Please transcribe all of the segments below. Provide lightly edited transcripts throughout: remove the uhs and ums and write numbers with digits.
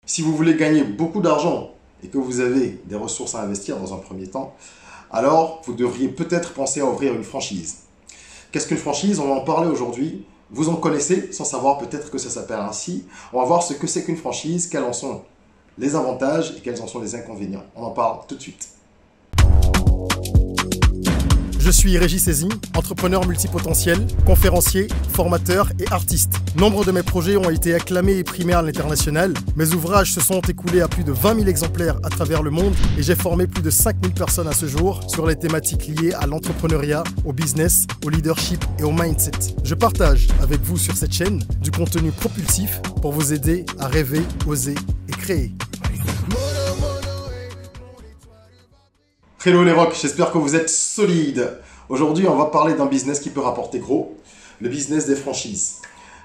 Si vous voulez gagner beaucoup d'argent et que vous avez des ressources à investir dans un premier temps, alors vous devriez peut-être penser à ouvrir une franchise. Qu'est-ce qu'une franchise? On va en parler aujourd'hui. Vous en connaissez sans savoir peut-être que ça s'appelle ainsi. On va voir ce que c'est qu'une franchise, quels en sont les avantages et quels en sont les inconvénients. On en parle tout de suite. Je suis Régis Saizy, entrepreneur multipotentiel, conférencier, formateur et artiste. Nombre de mes projets ont été acclamés et primés à l'international. Mes ouvrages se sont écoulés à plus de 20 000 exemplaires à travers le monde et j'ai formé plus de 5 000 personnes à ce jour sur les thématiques liées à l'entrepreneuriat, au business, au leadership et au mindset. Je partage avec vous sur cette chaîne du contenu propulsif pour vous aider à rêver, oser et créer. Hello les rocks, j'espère que vous êtes solides. Aujourd'hui, on va parler d'un business qui peut rapporter gros, le business des franchises.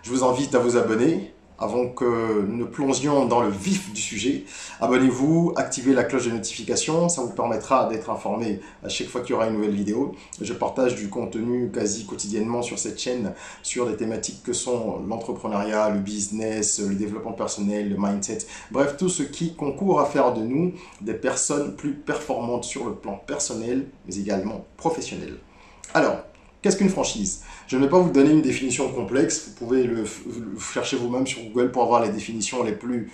Je vous invite à vous abonner. Avant que nous ne plongions dans le vif du sujet, abonnez-vous, activez la cloche de notification, ça vous permettra d'être informé à chaque fois qu'il y aura une nouvelle vidéo. Je partage du contenu quasi quotidiennement sur cette chaîne sur des thématiques que sont l'entrepreneuriat, le business, le développement personnel, le mindset, bref, tout ce qui concourt à faire de nous des personnes plus performantes sur le plan personnel, mais également professionnel. Alors, qu'est-ce qu'une franchise? Je ne vais pas vous donner une définition complexe, vous pouvez le chercher vous-même sur Google pour avoir les définitions les plus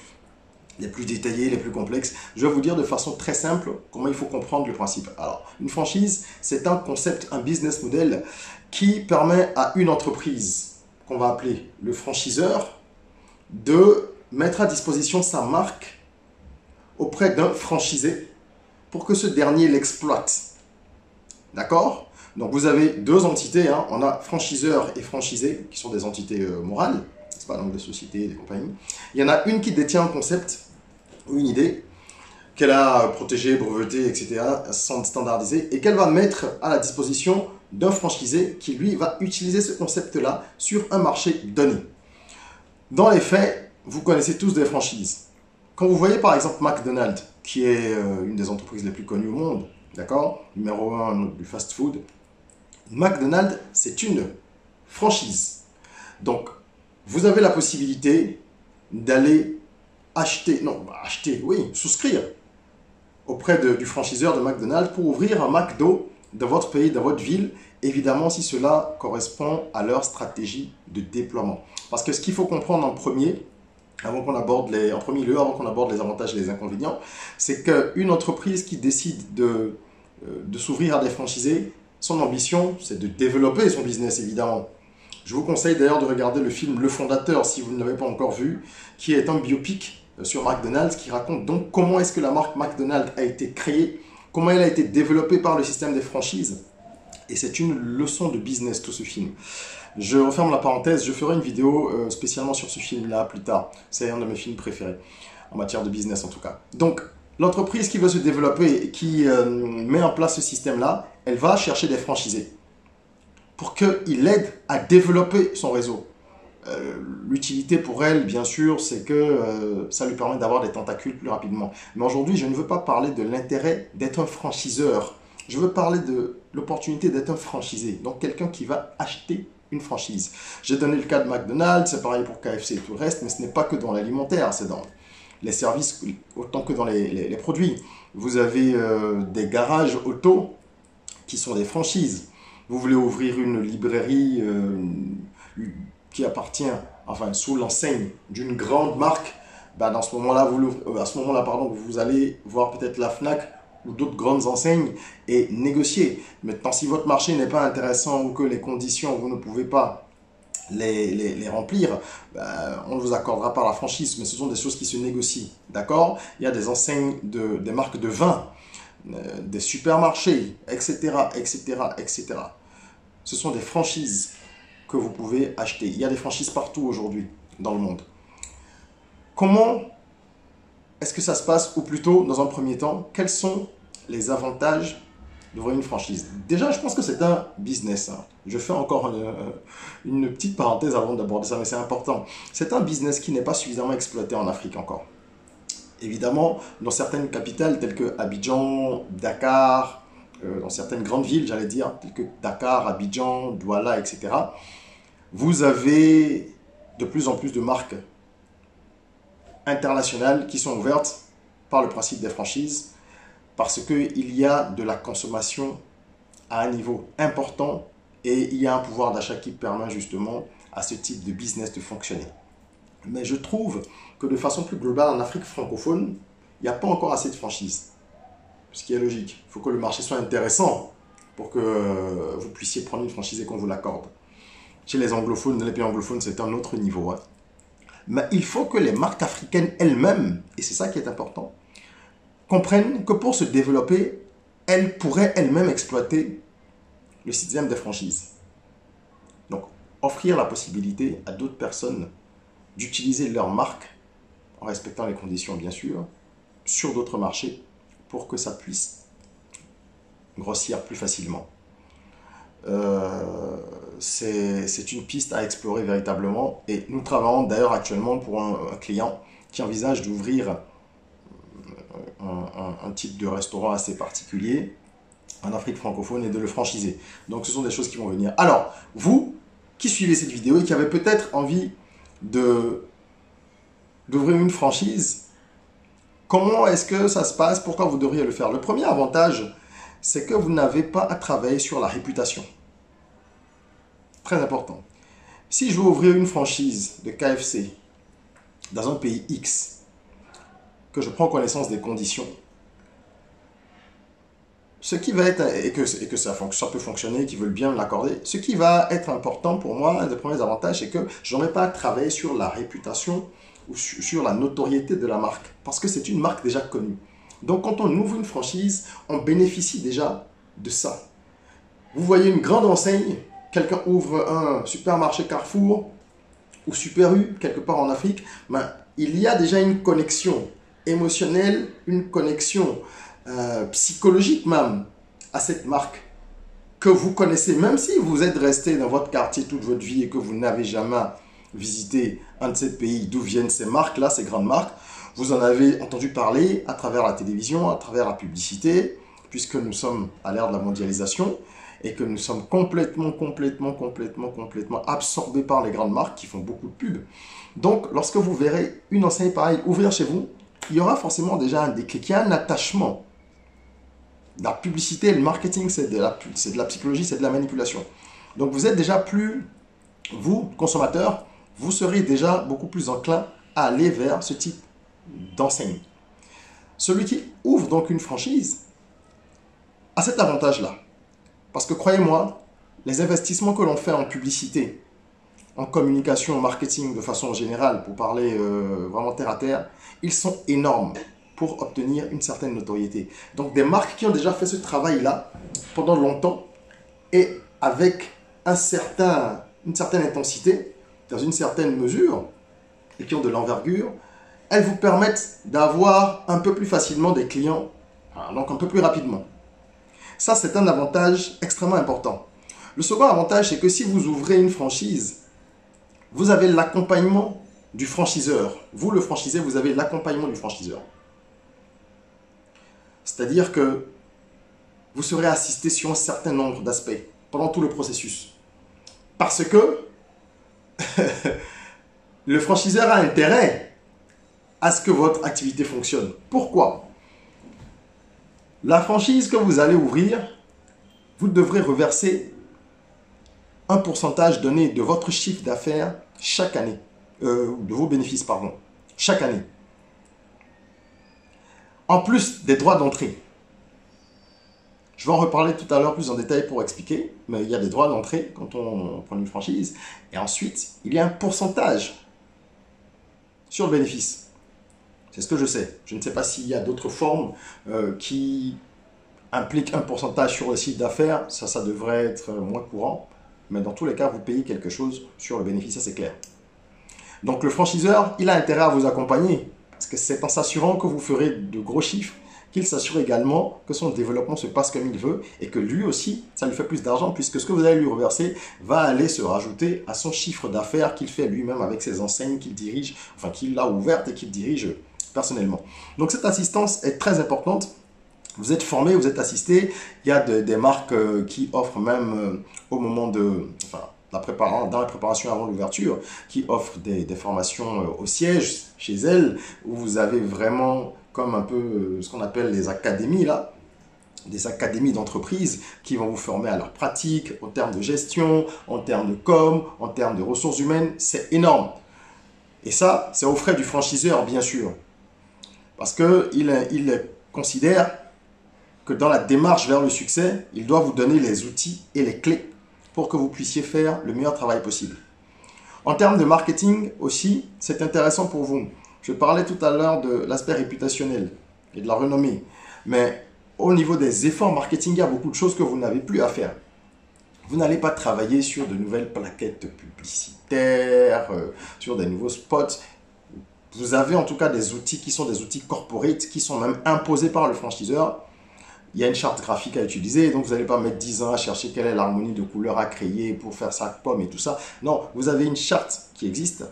détaillées, les plus complexes. Je vais vous dire de façon très simple comment il faut comprendre le principe. Alors, une franchise, c'est un concept, un business model qui permet à une entreprise, qu'on va appeler le franchiseur, de mettre à disposition sa marque auprès d'un franchisé pour que ce dernier l'exploite. D'accord? Donc vous avez deux entités, hein. On a franchiseur et franchisé, qui sont des entités morales, c'est pas donc des sociétés, des compagnies. Il y en a une qui détient un concept ou une idée qu'elle a protégée, brevetée, etc., standardisée, et qu'elle va mettre à la disposition d'un franchisé qui, lui, va utiliser ce concept-là sur un marché donné. Dans les faits, vous connaissez tous des franchises. Quand vous voyez par exemple McDonald's, qui est une des entreprises les plus connues au monde, d'accord, numéro 1 du fast-food, McDonald's, c'est une franchise. Donc, vous avez la possibilité d'aller souscrire auprès du franchiseur de McDonald's pour ouvrir un McDo dans votre pays, dans votre ville, évidemment si cela correspond à leur stratégie de déploiement. Parce que ce qu'il faut comprendre en premier lieu, avant qu'on aborde les avantages et les inconvénients, c'est qu'une entreprise qui décide de s'ouvrir à des franchisés, son ambition, c'est de développer son business, évidemment. Je vous conseille d'ailleurs de regarder le film Le Fondateur, si vous ne l'avez pas encore vu, qui est un biopic sur McDonald's, qui raconte donc comment est-ce que la marque McDonald's a été créée, comment elle a été développée par le système des franchises. Et c'est une leçon de business, tout ce film. Je referme la parenthèse, je ferai une vidéo spécialement sur ce film-là plus tard. C'est un de mes films préférés, en matière de business en tout cas. Donc, l'entreprise qui veut se développer et qui met en place ce système-là, elle va chercher des franchisés pour qu'ils l'aident à développer son réseau. L'utilité pour elle, bien sûr, c'est que ça lui permet d'avoir des tentacules plus rapidement. Mais aujourd'hui, je ne veux pas parler de l'intérêt d'être un franchiseur. Je veux parler de l'opportunité d'être un franchisé. Donc, quelqu'un qui va acheter une franchise. J'ai donné le cas de McDonald's, c'est pareil pour KFC et tout le reste, mais ce n'est pas que dans l'alimentaire, c'est dans les services autant que dans les produits. Vous avez des garages auto qui sont des franchises. Vous voulez ouvrir une librairie qui appartient, enfin sous l'enseigne d'une grande marque, bah, dans ce moment-là, vous allez voir peut-être la Fnac ou d'autres grandes enseignes et négocier. Maintenant, si votre marché n'est pas intéressant ou que les conditions, vous ne pouvez pas les remplir, on ne vous accordera pas la franchise, mais ce sont des choses qui se négocient, d'accord? Il y a des enseignes, des marques de vin, des supermarchés, etc., etc., etc. Ce sont des franchises que vous pouvez acheter. Il y a des franchises partout aujourd'hui dans le monde. Comment est-ce que ça se passe, ou plutôt, dans un premier temps, quels sont les avantages d'ouvrir une franchise? Déjà, je pense que c'est un business, hein. Je fais encore une petite parenthèse avant d'aborder ça, mais c'est important. C'est un business qui n'est pas suffisamment exploité en Afrique encore. Évidemment, dans certaines capitales telles que Abidjan, Dakar, dans certaines grandes villes, j'allais dire, telles que Dakar, Abidjan, Douala, etc., vous avez de plus en plus de marques internationales qui sont ouvertes par le principe des franchises parce qu'il y a de la consommation à un niveau important et il y a un pouvoir d'achat qui permet justement à ce type de business de fonctionner. Mais je trouve que de façon plus globale, en Afrique francophone, il n'y a pas encore assez de franchises. Ce qui est logique. Il faut que le marché soit intéressant pour que vous puissiez prendre une franchise et qu'on vous l'accorde. Chez les anglophones, les pays anglophones, c'est un autre niveau. Hein. Mais il faut que les marques africaines elles-mêmes, et c'est ça qui est important, comprennent que pour se développer, elles pourraient elles-mêmes exploiter le système des franchises. Donc, offrir la possibilité à d'autres personnes d'utiliser leur marque, en respectant les conditions bien sûr, sur d'autres marchés, pour que ça puisse grossir plus facilement. C'est une piste à explorer véritablement et nous travaillons d'ailleurs actuellement pour un client qui envisage d'ouvrir un type de restaurant assez particulier en Afrique francophone et de le franchiser. Donc ce sont des choses qui vont venir. Alors, vous qui suivez cette vidéo et qui avez peut-être envie d'ouvrir une franchise, comment est-ce que ça se passe? Pourquoi vous devriez le faire? Le premier avantage, c'est que vous n'avez pas à travailler sur la réputation. Très important. Si je veux ouvrir une franchise de KFC dans un pays X, que je prends connaissance des conditions, ce qui va être, et que ça peut fonctionner, qu'ils veulent bien me l'accorder, ce qui va être important pour moi, un des premiers avantages, c'est que je n'aurai pas à travailler sur la réputation ou sur la notoriété de la marque, parce que c'est une marque déjà connue. Donc quand on ouvre une franchise, on bénéficie déjà de ça. Vous voyez une grande enseigne, quelqu'un ouvre un supermarché Carrefour ou Super U, quelque part en Afrique, ben, il y a déjà une connexion émotionnelle, une connexion psychologique même à cette marque que vous connaissez, même si vous êtes resté dans votre quartier toute votre vie et que vous n'avez jamais visité un de ces pays d'où viennent ces marques-là, ces grandes marques. Vous en avez entendu parler à travers la télévision, à travers la publicité, puisque nous sommes à l'ère de la mondialisation et que nous sommes complètement absorbés par les grandes marques qui font beaucoup de pubs. Donc, lorsque vous verrez une enseigne pareille ouvrir chez vous, il y aura forcément déjà un déclic, il y a un attachement. La publicité, le marketing, c'est de la psychologie, c'est de la manipulation. Donc, vous êtes déjà plus, vous, consommateurs, vous serez déjà beaucoup plus enclin à aller vers ce type d'enseigne. Celui qui ouvre donc une franchise a cet avantage-là. Parce que croyez-moi, les investissements que l'on fait en publicité, en communication, en marketing de façon générale, pour parler vraiment terre à terre, ils sont énormes pour obtenir une certaine notoriété. Donc des marques qui ont déjà fait ce travail-là pendant longtemps et avec une certaine intensité, dans une certaine mesure, et qui ont de l'envergure, elles vous permettent d'avoir un peu plus facilement des clients, donc un peu plus rapidement. Ça, c'est un avantage extrêmement important. Le second avantage, c'est que si vous ouvrez une franchise, vous avez l'accompagnement du franchiseur. Vous, le franchisé, vous avez l'accompagnement du franchiseur. C'est-à-dire que vous serez assisté sur un certain nombre d'aspects pendant tout le processus. Parce que le franchiseur a intérêt à ce que votre activité fonctionne. Pourquoi? La franchise que vous allez ouvrir, vous devrez reverser un pourcentage donné de votre chiffre d'affaires chaque année, de vos bénéfices, pardon, chaque année. En plus des droits d'entrée. Je vais en reparler tout à l'heure plus en détail pour expliquer, mais il y a des droits d'entrée quand on prend une franchise. Et ensuite, il y a un pourcentage sur le bénéfice. C'est ce que je sais. Je ne sais pas s'il y a d'autres formes qui impliquent un pourcentage sur le chiffre d'affaires. Ça devrait être moins courant. Mais dans tous les cas, vous payez quelque chose sur le bénéfice, ça c'est clair. Donc le franchiseur, il a intérêt à vous accompagner. Parce que c'est en s'assurant que vous ferez de gros chiffres qu'il s'assure également que son développement se passe comme il veut et que lui aussi, ça lui fait plus d'argent puisque ce que vous allez lui reverser va aller se rajouter à son chiffre d'affaires qu'il fait lui-même avec ses enseignes qu'il dirige, enfin qu'il a ouvertes et qu'il dirige personnellement. Donc cette assistance est très importante. Vous êtes formé, vous êtes assisté. Il y a des marques qui offrent même au moment de... Enfin, dans la préparation avant l'ouverture, qui offre des formations au siège chez elle, où vous avez vraiment comme un peu ce qu'on appelle les académies là, des académies d'entreprise qui vont vous former à leur pratique, en termes de gestion, en termes de com, en termes de ressources humaines. C'est énorme. Et ça, c'est aux frais du franchiseur, bien sûr. Parce qu'il considère que dans la démarche vers le succès, il doit vous donner les outils et les clés pour que vous puissiez faire le meilleur travail possible. En termes de marketing aussi, c'est intéressant pour vous. Je parlais tout à l'heure de l'aspect réputationnel et de la renommée. Mais au niveau des efforts marketing, il y a beaucoup de choses que vous n'avez plus à faire. Vous n'allez pas travailler sur de nouvelles plaquettes publicitaires, sur des nouveaux spots. Vous avez en tout cas des outils qui sont des outils corporate, qui sont même imposés par le franchiseur. Il y a une charte graphique à utiliser, donc vous n'allez pas mettre 10 ans à chercher quelle est l'harmonie de couleurs à créer pour faire sa pomme et tout ça. Non, vous avez une charte qui existe.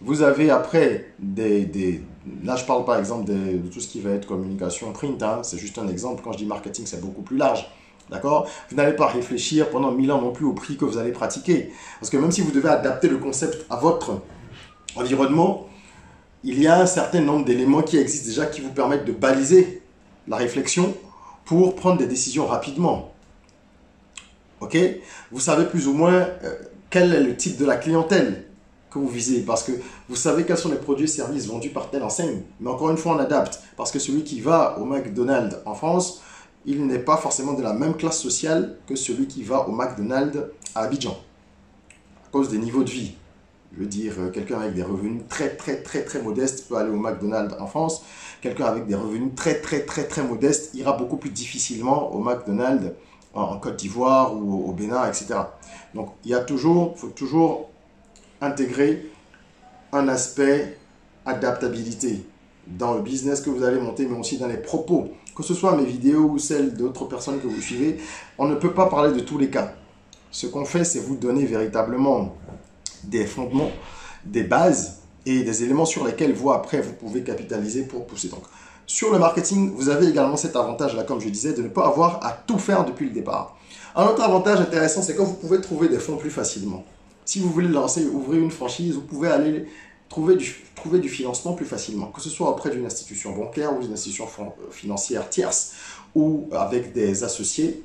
Vous avez après là je parle par exemple de tout ce qui va être communication print, hein. C'est juste un exemple. Quand je dis marketing, c'est beaucoup plus large. D'accord? Vous n'allez pas réfléchir pendant 1000 ans non plus au prix que vous allez pratiquer. Parce que même si vous devez adapter le concept à votre environnement, il y a un certain nombre d'éléments qui existent déjà qui vous permettent de baliser la réflexion pour prendre des décisions rapidement. Ok? Vous savez plus ou moins quel est le type de la clientèle que vous visez, parce que vous savez quels sont les produits et services vendus par telle enseigne. Mais encore une fois, on adapte, parce que celui qui va au McDonald's en France, il n'est pas forcément de la même classe sociale que celui qui va au McDonald's à Abidjan, à cause des niveaux de vie. Je veux dire, quelqu'un avec des revenus très modestes peut aller au McDonald's en France. Quelqu'un avec des revenus très modestes ira beaucoup plus difficilement au McDonald's en Côte d'Ivoire ou au Bénin, etc. Donc, faut toujours intégrer un aspect adaptabilité dans le business que vous allez monter, mais aussi dans les propos. Que ce soit mes vidéos ou celles d'autres personnes que vous suivez, on ne peut pas parler de tous les cas. Ce qu'on fait, c'est vous donner véritablement des fondements, des bases et des éléments sur lesquels vous, après, vous pouvez capitaliser pour pousser. Donc, sur le marketing, vous avez également cet avantage-là, comme je disais, de ne pas avoir à tout faire depuis le départ. Un autre avantage intéressant, c'est que vous pouvez trouver des fonds plus facilement. Si vous voulez lancer, ouvrir une franchise, vous pouvez aller trouver du financement plus facilement, que ce soit auprès d'une institution bancaire ou d'une institution financière tierce ou avec des associés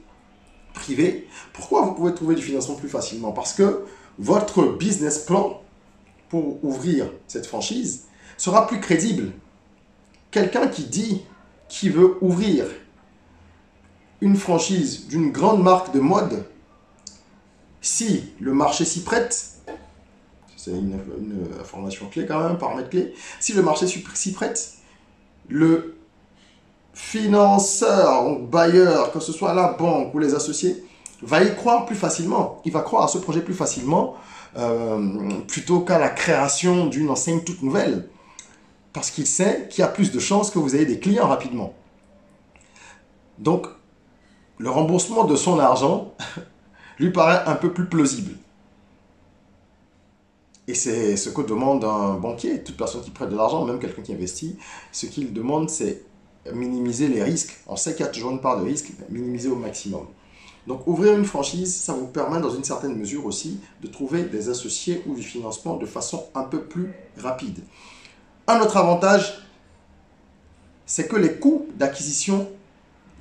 privés. Pourquoi vous pouvez trouver du financement plus facilement? Parce que votre business plan pour ouvrir cette franchise sera plus crédible. Quelqu'un qui dit qu'il veut ouvrir une franchise d'une grande marque de mode, si le marché s'y prête, c'est une information clé quand même, paramètre clé, si le marché s'y prête, le financeur ou bailleur, que ce soit la banque ou les associés, va y croire plus facilement. Il va croire à ce projet plus facilement plutôt qu'à la création d'une enseigne toute nouvelle. Parce qu'il sait qu'il y a plus de chances que vous ayez des clients rapidement. Donc, le remboursement de son argent lui paraît un peu plus plausible. Et c'est ce que demande un banquier, toute personne qui prête de l'argent, même quelqu'un qui investit. Ce qu'il demande, c'est minimiser les risques. On sait qu'il y a toujours une part de risque, mais minimiser au maximum. Donc, ouvrir une franchise, ça vous permet dans une certaine mesure aussi de trouver des associés ou du financement de façon un peu plus rapide. Un autre avantage, c'est que les coûts d'acquisition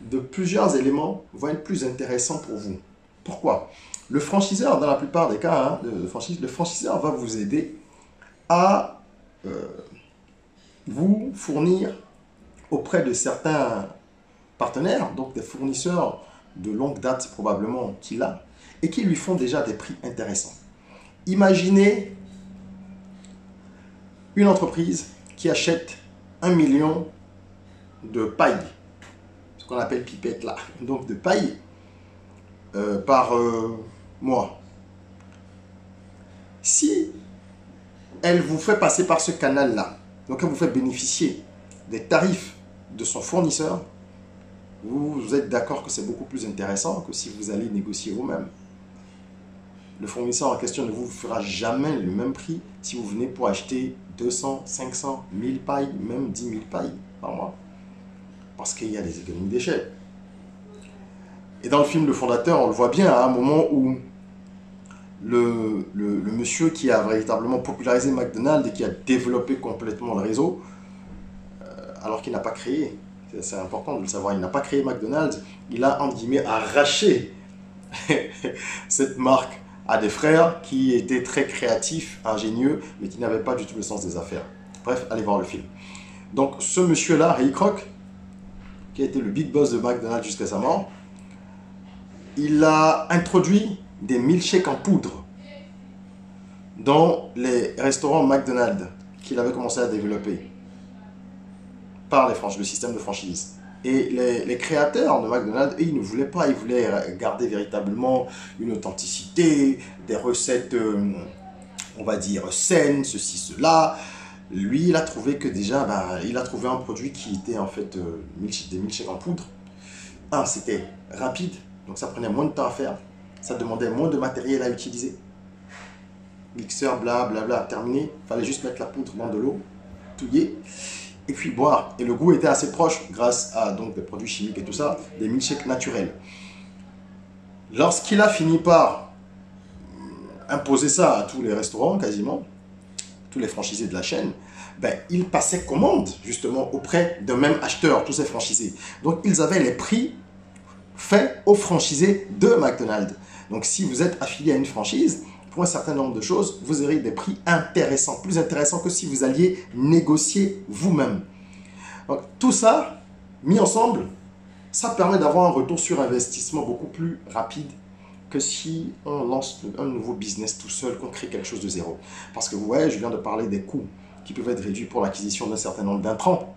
de plusieurs éléments vont être plus intéressants pour vous. Pourquoi? Le franchiseur, dans la plupart des cas, le franchiseur va vous aider à vous fournir auprès de certains partenaires, donc des fournisseurs de longue date probablement qu'il a, et qui lui font déjà des prix intéressants. Imaginez une entreprise qui achète 1 million de paille, ce qu'on appelle pipette là, donc de paille par mois. Si elle vous fait passer par ce canal-là, donc elle vous fait bénéficier des tarifs de son fournisseur, vous êtes d'accord que c'est beaucoup plus intéressant que si vous allez négocier vous-même. Le fournisseur en question ne vous fera jamais le même prix si vous venez pour acheter 200, 500, 1000 pailles, même 10 000 pailles par mois. Parce qu'il y a des économies d'échelle. Et dans le film Le Fondateur, on le voit bien à un moment où le monsieur qui a véritablement popularisé McDonald's et qui a développé complètement le réseau, alors qu'il n'a pas créé, c'est important de le savoir, il n'a pas créé McDonald's, il a entre guillemets arraché cette marque à des frères qui étaient très créatifs, ingénieux, mais qui n'avaient pas du tout le sens des affaires. Bref, allez voir le film. Donc ce monsieur-là, Ray Kroc, qui a été le big boss de McDonald's jusqu'à sa mort, il a introduit des milkshakes en poudre dans les restaurants McDonald's qu'il avait commencé à développer par le système de franchise. Et les créateurs de McDonald's, ils ne voulaient pas, ils voulaient garder véritablement une authenticité, des recettes, on va dire, saines, ceci, cela. Lui, il a trouvé que déjà, il a trouvé un produit qui était en fait des milkshakes en poudre. Un, c'était rapide, donc ça prenait moins de temps à faire. Ça demandait moins de matériel à utiliser. Mixeur, blablabla, terminé. Il fallait juste mettre la poudre dans de l'eau, touiller, et puis boire. Et le goût était assez proche, grâce à donc, des produits chimiques et tout ça, des milkshakes naturels. Lorsqu'il a fini par imposer ça à tous les restaurants, quasiment, tous les franchisés de la chaîne, il passait commande justement auprès d'un même acheteur, tous ces franchisés. Donc ils avaient les prix faits aux franchisés de McDonald's. Donc si vous êtes affilié à une franchise, pour un certain nombre de choses, vous aurez des prix intéressants, plus intéressants que si vous alliez négocier vous-même. Donc tout ça, mis ensemble, ça permet d'avoir un retour sur investissement beaucoup plus rapide que si on lance un nouveau business tout seul, qu'on crée quelque chose de zéro. Parce que vous voyez, je viens de parler des coûts qui peuvent être réduits pour l'acquisition d'un certain nombre d'intrants,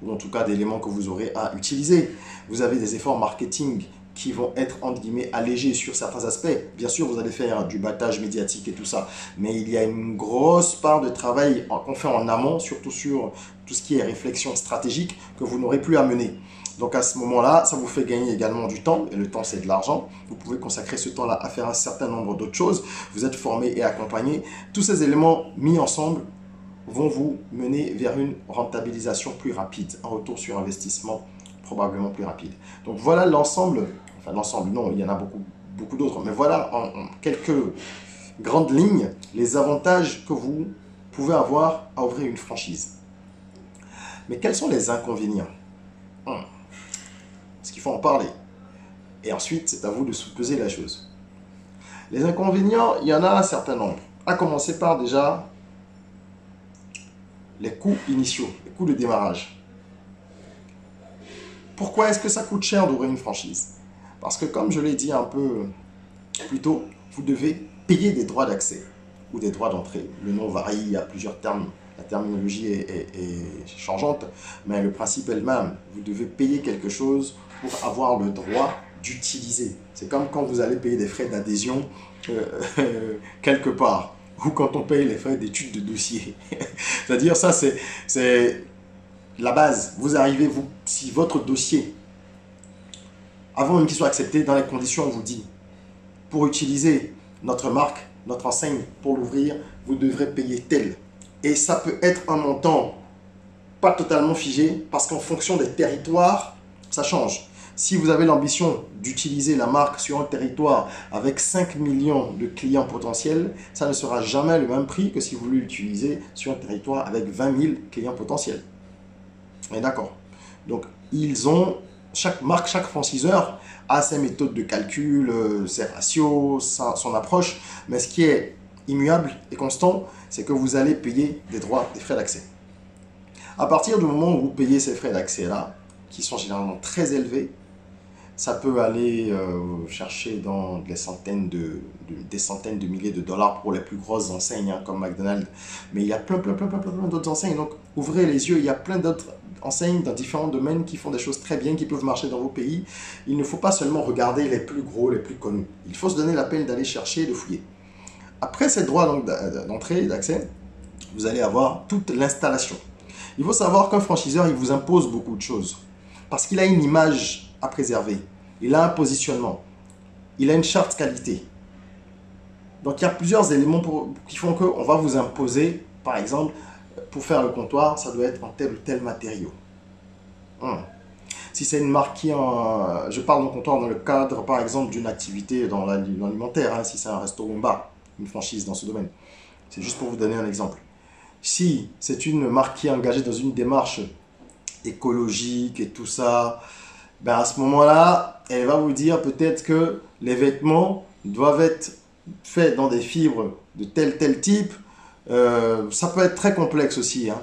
ou en tout cas d'éléments que vous aurez à utiliser. Vous avez des efforts marketing qui vont être, entre guillemets, allégés sur certains aspects. Bien sûr, vous allez faire du battage médiatique et tout ça, mais il y a une grosse part de travail qu'on fait en amont, surtout sur tout ce qui est réflexion stratégique, que vous n'aurez plus à mener. Donc à ce moment-là, ça vous fait gagner également du temps, et le temps c'est de l'argent. Vous pouvez consacrer ce temps-là à faire un certain nombre d'autres choses. Vous êtes formé et accompagné. Tous ces éléments mis ensemble vont vous mener vers une rentabilisation plus rapide, un retour sur investissement probablement plus rapide. Donc voilà l'ensemble, enfin l'ensemble non, il y en a beaucoup d'autres, mais voilà en quelques grandes lignes les avantages que vous pouvez avoir à ouvrir une franchise. Mais quels sont les inconvénients? Parce qu'il faut en parler. Et ensuite, c'est à vous de sous-peser la chose. Les inconvénients, il y en a un certain nombre. À commencer par déjà les coûts initiaux, les coûts de démarrage. Pourquoi est-ce que ça coûte cher d'ouvrir une franchise? Parce que comme je l'ai dit un peu plus tôt, vous devez payer des droits d'accès ou des droits d'entrée. Le nom varie, il y a plusieurs termes. La terminologie est changeante, mais le principe est le même. Vous devez payer quelque chose pour avoir le droit d'utiliser. C'est comme quand vous allez payer des frais d'adhésion quelque part, ou quand on paye les frais d'étude de dossier. C'est-à-dire, ça, c'est la base. Vous arrivez, si votre dossier, avant même qu'il soit accepté, dans les conditions, on vous dit, pour utiliser notre marque, notre enseigne, pour l'ouvrir, vous devrez payer tel. Et ça peut être un montant pas totalement figé, parce qu'en fonction des territoires, ça change. Si vous avez l'ambition d'utiliser la marque sur un territoire avec 5 millions de clients potentiels, ça ne sera jamais le même prix que si vous l'utilisez sur un territoire avec 20 000 clients potentiels. On est d'accord? Donc, chaque marque, chaque franchiseur a ses méthodes de calcul, ses ratios, son approche. Mais ce qui est immuable et constant, c'est que vous allez payer des droits, des frais d'accès. À partir du moment où vous payez ces frais d'accès-là, qui sont généralement très élevés, ça peut aller chercher dans des centaines de milliers de dollars pour les plus grosses enseignes comme McDonald's. Mais il y a plein d'autres enseignes. Donc, ouvrez les yeux, il y a plein d'autres enseignes dans différents domaines qui font des choses très bien, qui peuvent marcher dans vos pays. Il ne faut pas seulement regarder les plus gros, les plus connus. Il faut se donner la peine d'aller chercher et de fouiller. Après ces droits d'entrée, d'accès, vous allez avoir toute l'installation. Il faut savoir qu'un franchiseur, il vous impose beaucoup de choses. Parce qu'il a une image à préserver. Il a un positionnement. Il a une charte qualité. Donc, il y a plusieurs éléments qui font qu'on va vous imposer, par exemple, pour faire le comptoir, ça doit être en tel ou tel matériau. Si c'est une marque qui, je parle de comptoir dans le cadre, par exemple, d'une activité dans l'alimentaire, hein, si c'est un restaurant ou un bar, une franchise dans ce domaine. C'est juste pour vous donner un exemple. Si c'est une marque qui est engagée dans une démarche écologique et tout ça, ben à ce moment-là, elle va vous dire peut-être que les vêtements doivent être faits dans des fibres de tel type. Ça peut être très complexe aussi, hein.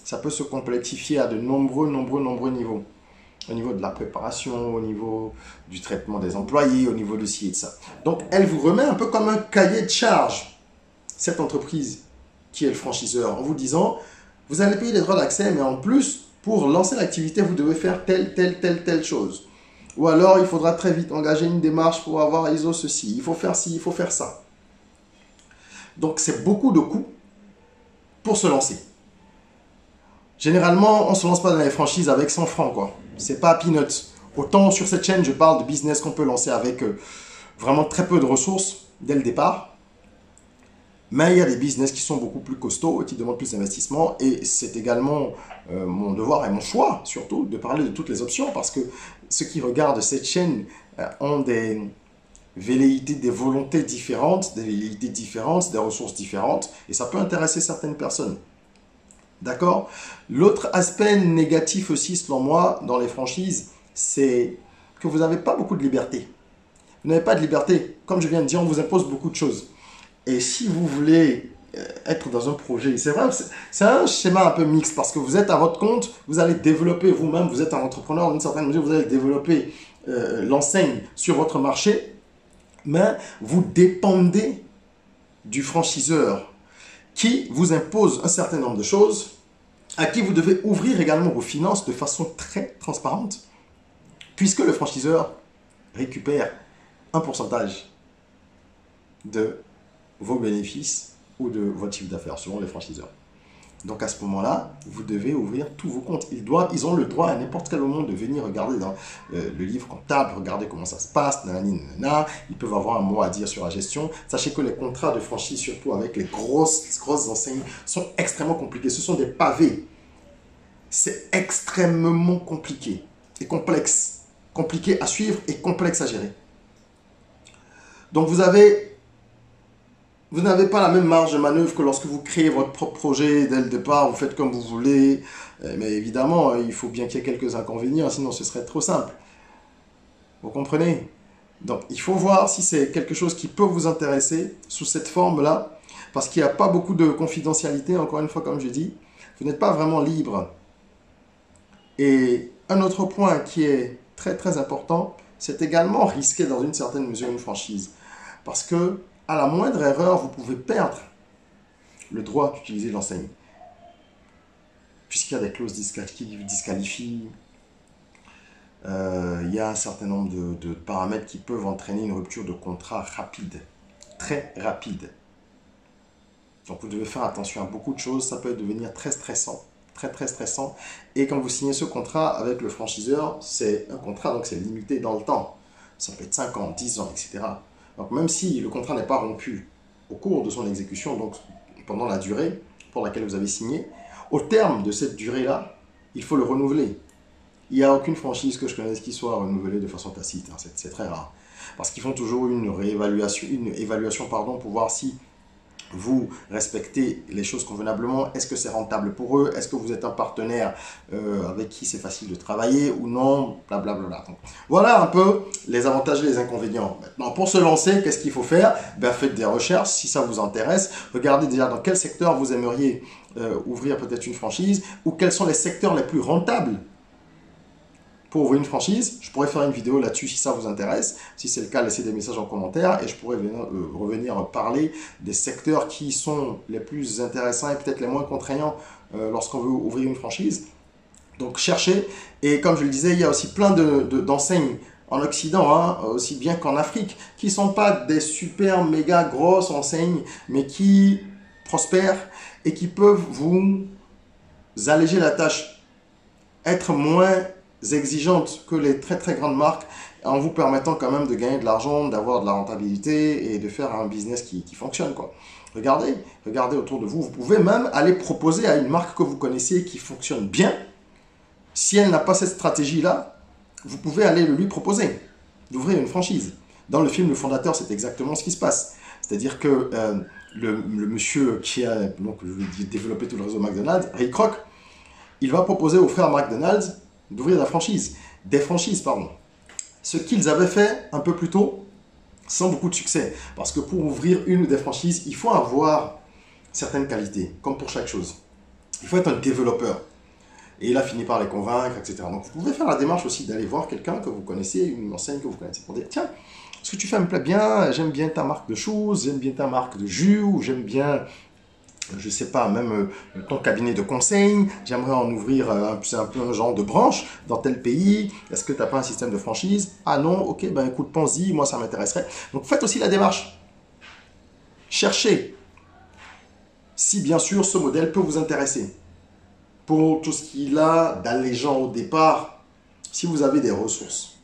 Ça peut se complexifier à de nombreux niveaux. Au niveau de la préparation, au niveau du traitement des employés, au niveau de ci et de ça. Donc, elle vous remet un peu comme un cahier de charge, cette entreprise qui est le franchiseur, en vous disant, vous allez payer les droits d'accès, mais en plus, pour lancer l'activité, vous devez faire telle chose. Ou alors, il faudra très vite engager une démarche pour avoir ISO ceci. Il faut faire ci, il faut faire ça. Donc, c'est beaucoup de coûts pour se lancer. Généralement, on ne se lance pas dans les franchises avec 100 francs, quoi. C'est pas peanuts. Autant sur cette chaîne, je parle de business qu'on peut lancer avec vraiment très peu de ressources dès le départ. Mais il y a des business qui sont beaucoup plus costauds et qui demandent plus d'investissement. Et c'est également mon devoir et mon choix, surtout, de parler de toutes les options. Parce que ceux qui regardent cette chaîne ont des velléités, des volontés différentes, des ressources différentes. Et ça peut intéresser certaines personnes. D'accord? L'autre aspect négatif aussi, selon moi, dans les franchises, c'est que vous n'avez pas beaucoup de liberté. Vous n'avez pas de liberté. Comme je viens de dire, on vous impose beaucoup de choses. Et si vous voulez être dans un projet, c'est vrai, c'est un schéma un peu mixte parce que vous êtes à votre compte, vous allez développer vous-même, vous êtes un entrepreneur d'une certaine mesure, vous allez développer l'enseigne sur votre marché, mais vous dépendez du franchiseur qui vous impose un certain nombre de choses, à qui vous devez ouvrir également vos finances de façon très transparente, puisque le franchiseur récupère un pourcentage de vos bénéfices ou de votre chiffre d'affaires, selon les franchiseurs. Donc à ce moment-là, vous devez ouvrir tous vos comptes. Ils ont le droit à n'importe quel moment de venir regarder dans le livre comptable, regarder comment ça se passe, nanani, nanana. Ils peuvent avoir un mot à dire sur la gestion. Sachez que les contrats de franchise, surtout avec les grosses enseignes, sont extrêmement compliqués. Ce sont des pavés. C'est extrêmement compliqué et complexe. Compliqué à suivre et complexe à gérer. Donc vous n'avez pas la même marge de manœuvre que lorsque vous créez votre propre projet dès le départ, vous faites comme vous voulez. Mais évidemment, il faut bien qu'il y ait quelques inconvénients, sinon ce serait trop simple. Vous comprenez? Donc, il faut voir si c'est quelque chose qui peut vous intéresser sous cette forme-là, parce qu'il n'y a pas beaucoup de confidentialité, encore une fois, comme je dis. Vous n'êtes pas vraiment libre. Et un autre point qui est très, très important, c'est également risquer dans une certaine mesure une franchise. Parce que à la moindre erreur, vous pouvez perdre le droit d'utiliser l'enseigne. Puisqu'il y a des clauses qui disqualifient, il y a un certain nombre de paramètres qui peuvent entraîner une rupture de contrat rapide, très rapide. Donc vous devez faire attention à beaucoup de choses, ça peut devenir très stressant, très stressant. Et quand vous signez ce contrat avec le franchiseur, c'est un contrat, donc c'est limité dans le temps. Ça peut être 5 ans, 10 ans, etc. Donc même si le contrat n'est pas rompu au cours de son exécution, donc pendant la durée pour laquelle vous avez signé, au terme de cette durée-là, il faut le renouveler. Il n'y a aucune franchise que je connaisse qui soit renouvelée de façon tacite, hein, c'est très rare. Parce qu'ils font toujours une évaluation pour voir si vous respectez les choses convenablement. Est-ce que c'est rentable pour eux? Est-ce que vous êtes un partenaire avec qui c'est facile de travailler ou non? Blablabla. Donc, voilà un peu les avantages et les inconvénients. Maintenant, pour se lancer, qu'est-ce qu'il faut faire? Ben, faites des recherches si ça vous intéresse. Regardez déjà dans quel secteur vous aimeriez ouvrir peut-être une franchise ou quels sont les secteurs les plus rentables pour ouvrir une franchise. Je pourrais faire une vidéo là-dessus si ça vous intéresse. Si c'est le cas, laissez des messages en commentaire et je pourrais revenir parler des secteurs qui sont les plus intéressants et peut-être les moins contraignants lorsqu'on veut ouvrir une franchise. Donc cherchez. Et comme je le disais, il y a aussi plein d'enseignes en Occident, hein, aussi bien qu'en Afrique, qui ne sont pas des super méga grosses enseignes, mais qui prospèrent et qui peuvent vous alléger la tâche, être moins exigeantes que les très très grandes marques en vous permettant quand même de gagner de l'argent, d'avoir de la rentabilité et de faire un business qui fonctionne, quoi. Regardez autour de vous. Vous pouvez même aller proposer à une marque que vous connaissez qui fonctionne bien. Si elle n'a pas cette stratégie-là, vous pouvez aller le lui proposer d'ouvrir une franchise. Dans le film Le Fondateur, c'est exactement ce qui se passe. C'est-à-dire que le monsieur qui a donc, développé tout le réseau McDonald's, Ray Kroc, il va proposer aux frères McDonald's d'ouvrir des franchises, pardon. Ce qu'ils avaient fait un peu plus tôt, sans beaucoup de succès. Parce que pour ouvrir une ou des franchises, il faut avoir certaines qualités, comme pour chaque chose. Il faut être un développeur. Et il a fini par les convaincre, etc. Donc vous pouvez faire la démarche aussi d'aller voir quelqu'un que vous connaissez, une enseigne que vous connaissez, pour dire, tiens, ce que tu fais me plaît bien, j'aime bien ta marque de choses, j'aime bien ta marque de jus, ou j'aime bien, je sais pas, même ton cabinet de conseil, j'aimerais en ouvrir c'est un peu un genre de branche dans tel pays, est-ce que tu n'as pas un système de franchise? Ah non, ok, ben écoute, pense-y, moi ça m'intéresserait. Donc faites aussi la démarche. Cherchez si bien sûr ce modèle peut vous intéresser. Pour tout ce qu'il a d'allégeant au départ, si vous avez des ressources,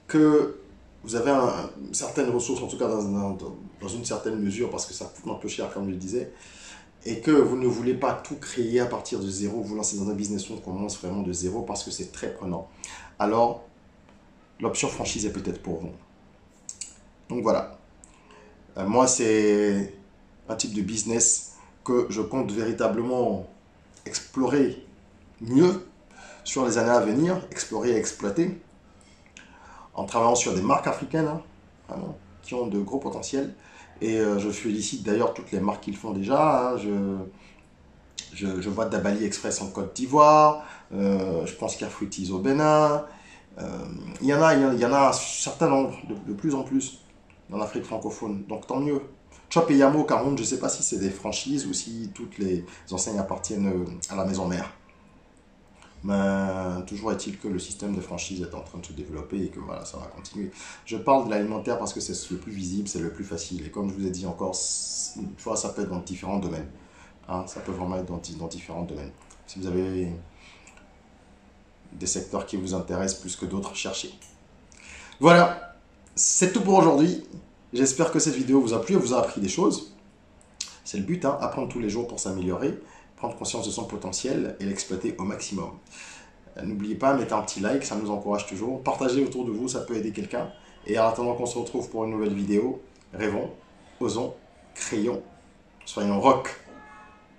que vous avez certaines ressources, en tout cas dans une certaine mesure, parce que ça coûte un peu cher, comme je le disais, et que vous ne voulez pas tout créer à partir de zéro, vous lancez dans un business où on commence vraiment de zéro parce que c'est très prenant, alors l'option franchise est peut-être pour vous. Donc voilà, moi c'est un type de business que je compte véritablement explorer mieux sur les années à venir, explorer et exploiter, en travaillant sur des marques africaines, hein, vraiment, qui ont de gros potentiels. Et je félicite d'ailleurs toutes les marques qui le font déjà. Hein. Je vois Dabali Express en Côte d'Ivoire, je pense qu'il y a Fruities au Bénin. Il y en a un certain nombre, de plus en plus, dans l'Afrique francophone. Donc tant mieux. Chop et Yamo, Cameroun, je ne sais pas si c'est des franchises ou si toutes les enseignes appartiennent à la maison mère. Mais toujours est-il que le système de franchise est en train de se développer et que voilà, ça va continuer. Je parle de l'alimentaire parce que c'est le plus visible, c'est le plus facile. Et comme je vous ai dit encore, une fois, ça peut être dans différents domaines. Hein, ça peut vraiment être dans différents domaines. Si vous avez des secteurs qui vous intéressent plus que d'autres, cherchez. Voilà, c'est tout pour aujourd'hui. J'espère que cette vidéo vous a plu et vous a appris des choses. C'est le but, hein, apprendre tous les jours pour s'améliorer, prendre conscience de son potentiel et l'exploiter au maximum. N'oubliez pas, mettez un petit like, ça nous encourage toujours. Partagez autour de vous, ça peut aider quelqu'un. Et en attendant qu'on se retrouve pour une nouvelle vidéo, rêvons, osons, créons, soyons rock.